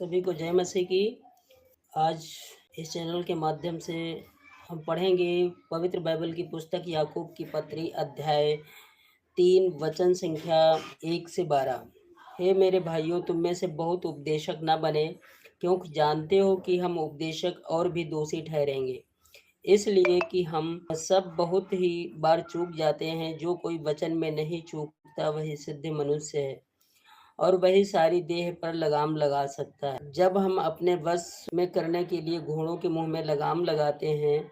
सभी को जय मसीह की। आज इस चैनल के माध्यम से हम पढ़ेंगे पवित्र बाइबल की पुस्तक याकूब की पत्री अध्याय 3 वचन संख्या 1 से 12। हे मेरे भाइयों, तुम में से बहुत उपदेशक न बने, क्योंकि जानते हो कि हम उपदेशक और भी दोषी ठहरेंगे। इसलिए कि हम सब बहुत ही बार चूक जाते हैं। जो कोई वचन में नहीं चूकता वही सिद्ध मनुष्य है और वही सारी देह पर लगाम लगा सकता है। जब हम अपने वश में करने के लिए घोड़ों के मुंह में लगाम लगाते हैं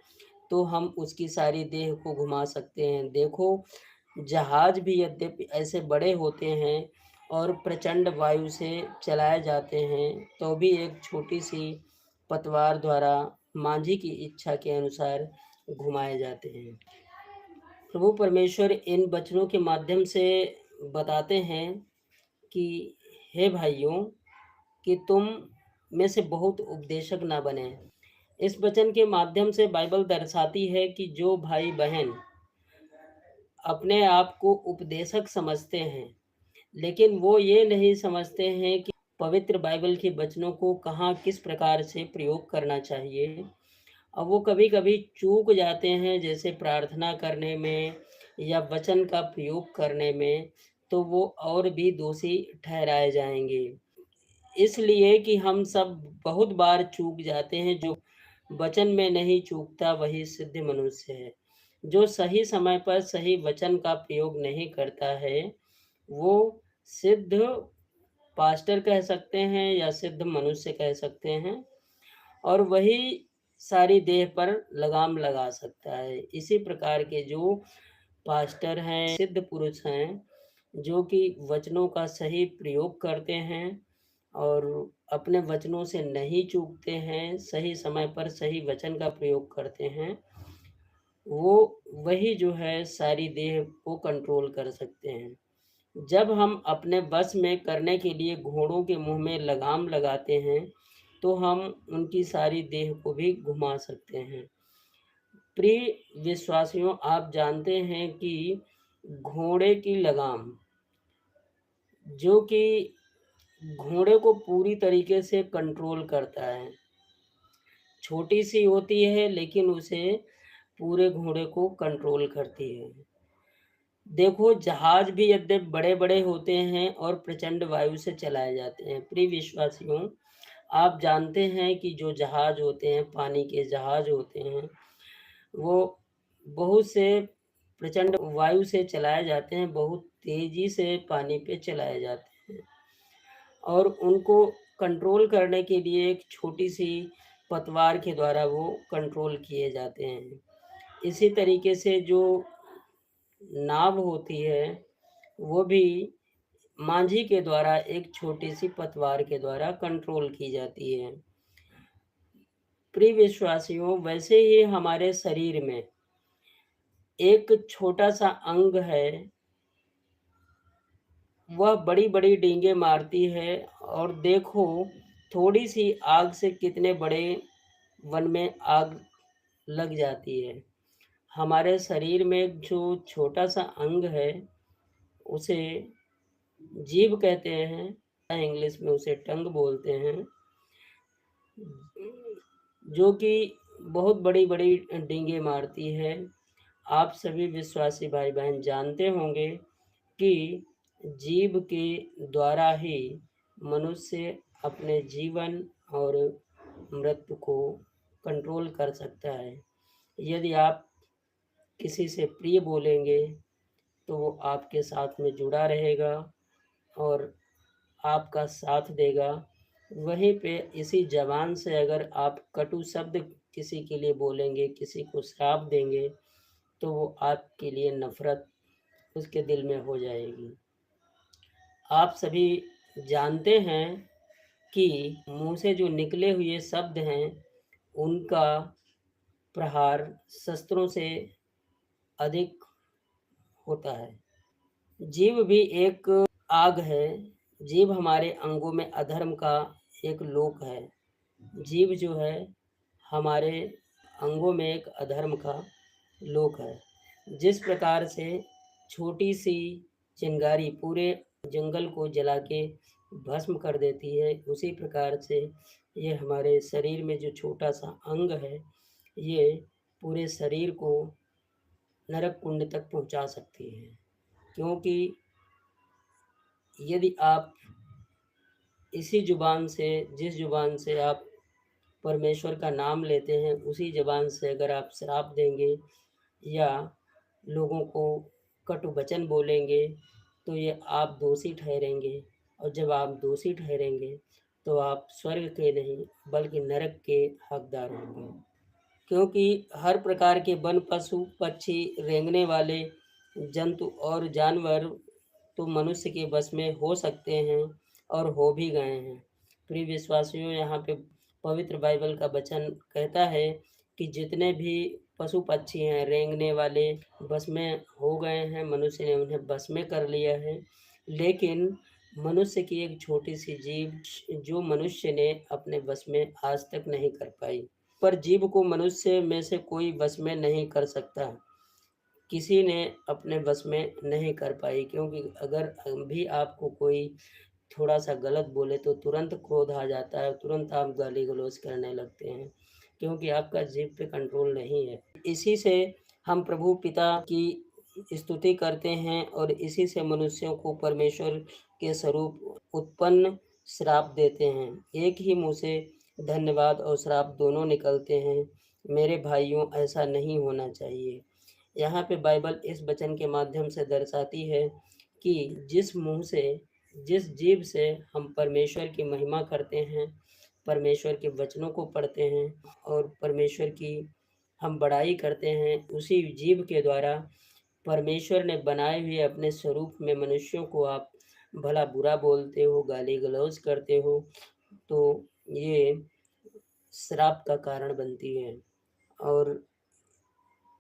तो हम उसकी सारी देह को घुमा सकते हैं। देखो, जहाज भी यद्यपि ऐसे बड़े होते हैं और प्रचंड वायु से चलाए जाते हैं तो भी एक छोटी सी पतवार द्वारा मांझी की इच्छा के अनुसार घुमाए जाते हैं। प्रभु परमेश्वर इन वचनों के माध्यम से बताते हैं कि हे भाइयों, कि तुम में से बहुत उपदेशक ना बने। इस वचन के माध्यम से बाइबल दर्शाती है कि जो भाई बहन अपने आप को उपदेशक समझते हैं, लेकिन वो ये नहीं समझते हैं कि पवित्र बाइबल के वचनों को कहाँ किस प्रकार से प्रयोग करना चाहिए। अब वो कभी-कभी चूक जाते हैं, जैसे प्रार्थना करने में या वचन का प्रयोग करने में, तो वो और भी दोषी ठहराए जाएँगे। इसलिए कि हम सब बहुत बार चूक जाते हैं। जो वचन में नहीं चूकता वही सिद्ध मनुष्य है। जो सही समय पर सही वचन का प्रयोग नहीं करता है, वो सिद्ध पास्टर कह सकते हैं या सिद्ध मनुष्य कह सकते हैं, और वही सारी देह पर लगाम लगा सकता है। इसी प्रकार के जो पास्टर हैं, सिद्ध पुरुष हैं, जो कि वचनों का सही प्रयोग करते हैं और अपने वचनों से नहीं चूकते हैं, सही समय पर सही वचन का प्रयोग करते हैं, वो वही जो है सारी देह को कंट्रोल कर सकते हैं। जब हम अपने बस में करने के लिए घोड़ों के मुंह में लगाम लगाते हैं तो हम उनकी सारी देह को भी घुमा सकते हैं। प्रिय विश्वासियों, आप जानते हैं कि घोड़े की लगाम, जो कि घोड़े को पूरी तरीके से कंट्रोल करता है, छोटी सी होती है लेकिन उसे पूरे घोड़े को कंट्रोल करती है। देखो, जहाज भी यद्यपि बड़े-बड़े होते हैं और प्रचंड वायु से चलाए जाते हैं। प्रिय विश्वासियों, आप जानते हैं कि जो जहाज होते हैं, पानी के जहाज होते हैं, वो बहुत से प्रचंड वायु से चलाए जाते हैं, बहुत तेज़ी से पानी पे चलाए जाते हैं और उनको कंट्रोल करने के लिए एक छोटी-सी पतवार के द्वारा वो कंट्रोल किए जाते हैं। इसी तरीके से जो नाव होती है, वो भी मांझी के द्वारा एक छोटी-सी पतवार के द्वारा कंट्रोल की जाती है। प्रिय विश्वासियों, वैसे ही हमारे शरीर में एक छोटा-सा अंग है, वह बड़ी-बड़ी डींगे मारती है और देखो, थोड़ी-सी आग से कितने बड़े वन में आग लग जाती है। हमारे शरीर में जो छोटा-सा अंग है, उसे जीभ कहते हैं, इंग्लिश में उसे टंग बोलते हैं, जो कि बहुत बड़ी-बड़ी डींगे मारती है। आप सभी विश्वासी भाई-बहन जानते होंगे कि जीभ के द्वारा ही मनुष्य अपने जीवन और मृत्यु को कंट्रोल कर सकता है। यदि आप किसी से प्रिय बोलेंगे, तो वो आपके साथ में जुड़ा रहेगा और आपका साथ देगा। वहीं पे इसी ज़बान से अगर आप कटु शब्द किसी के लिए बोलेंगे, किसी को श्राप देंगे, तो वो आपके लिए नफ़रत उसके दिल में हो जाएगी। आप सभी जानते हैं कि मुँह से जो निकले हुए शब्द हैं, उनका प्रहार शस्त्रों से अधिक होता है। जीभ भी एक आग है। जीभ हमारे अंगों में अधर्म का एक लोक है। जीभ जो है हमारे अंगों में एक अधर्म का लोक है। जिस प्रकार से छोटी सी चिंगारी पूरे जंगल को जला के भस्म कर देती है, उसी प्रकार से ये हमारे शरीर में जो छोटा-सा अंग है, ये पूरे शरीर को नरक कुंड तक पहुँचा सकती है। क्योंकि यदि आप इसी ज़ुबान से जिस ज़ुबान से आप परमेश्वर का नाम लेते हैं, उसी ज़ुबान से अगर आप श्राप देंगे या लोगों को कटु वचन बोलेंगे, तो ये आप दोषी ठहरेंगे और जब आप दोषी ठहरेंगे, तो आप स्वर्ग के नहीं बल्कि नरक के हकदार होंगे। क्योंकि हर प्रकार के वन पशु, पक्षी, रेंगने वाले जंतु और जानवर तो मनुष्य के बस में हो सकते हैं और हो भी गए हैं। प्रिय विश्वासियों, यहाँ पे पवित्र बाइबल का वचन कहता है कि जितने भी पशु पक्षी हैं रेंगने वाले बस में हो गए हैं, मनुष्य ने उन्हें बस में कर लिया है। लेकिन मनुष्य की एक छोटी सी जीव जो मनुष्य ने अपने बस में आज तक नहीं कर पाई, पर जीव को मनुष्य में से कोई वश में नहीं कर सकता। किसी ने अपने वश में नहीं कर पाई, क्योंकि अगर भी आपको कोई थोड़ा-सा गलत बोले तो तुरंत क्रोध आ जाता है, तुरंत आप गाली-गलौज करने लगते हैं, क्योंकि आपका जीभ पे कंट्रोल नहीं है। इसी से हम प्रभु पिता की स्तुति करते हैं और इसी से मनुष्यों को परमेश्वर के स्वरूप उत्पन्न श्राप देते हैं। एक ही मुँह से धन्यवाद और श्राप दोनों निकलते हैं। मेरे भाइयों, ऐसा नहीं होना चाहिए। यहाँ पे बाइबल इस वचन के माध्यम से दर्शाती है कि जिस मुँह से, जिस जीभ से हम परमेश्वर की महिमा करते हैं, परमेश्वर के वचनों को पढ़ते हैं और परमेश्वर की हम बड़ाई करते हैं, उसी जीभ के द्वारा परमेश्वर ने बनाए हुए अपने स्वरूप में मनुष्यों को आप भला-बुरा बोलते हो, गाली-गलौज करते हो, तो ये श्राप का कारण बनती है। और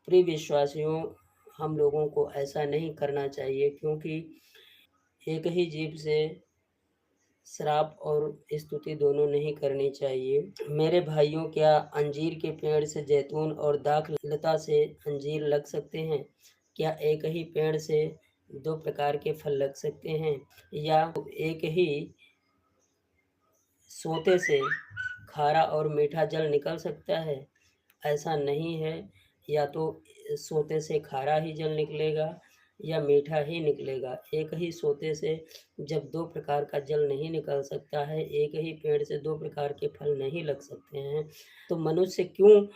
प्रिय विश्वासियों, हम लोगों को ऐसा नहीं करना चाहिए, क्योंकि एक ही जीभ से श्राप और स्तुति दोनों नहीं करनी चाहिए। मेरे भाइयों, क्या अंजीर के पेड़ से जैतून और दाख लता से अंजीर लग सकते हैं? क्या एक ही पेड़ से 2 प्रकार के फल लग सकते हैं? या एक ही सोते से खारा और मीठा जल निकल सकता है? ऐसा नहीं है। या तो सोते से खारा ही जल निकलेगा या मीठा ही निकलेगा। एक ही सोते से जब 2 प्रकार का जल नहीं निकल सकता है, एक ही पेड़ से 2 प्रकार के फल नहीं लग सकते हैं, तो मनुष्य क्यों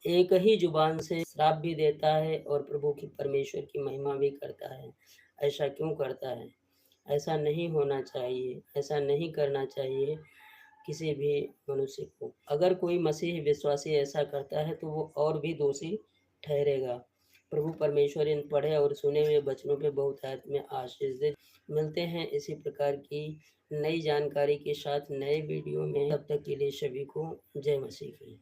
एक ही ज़ुबान से श्राप भी देता है और प्रभु की परमेश्वर की महिमा भी करता है? ऐसा क्यों करता है? ऐसा नहीं होना चाहिए, ऐसा नहीं करना चाहिए किसी भी मनुष्य को। अगर कोई मसीही विश्वासी ऐसा करता है तो वो और भी दोषी ठहरेगा। प्रभु परमेश्वर इन पढ़े और सुने हुए वचनों पे बहुतायत में आशीष दे। मिलते हैं इसी प्रकार की नई जानकारी के साथ नए वीडियो में। तब तक के लिए सभी को जय मसीह की।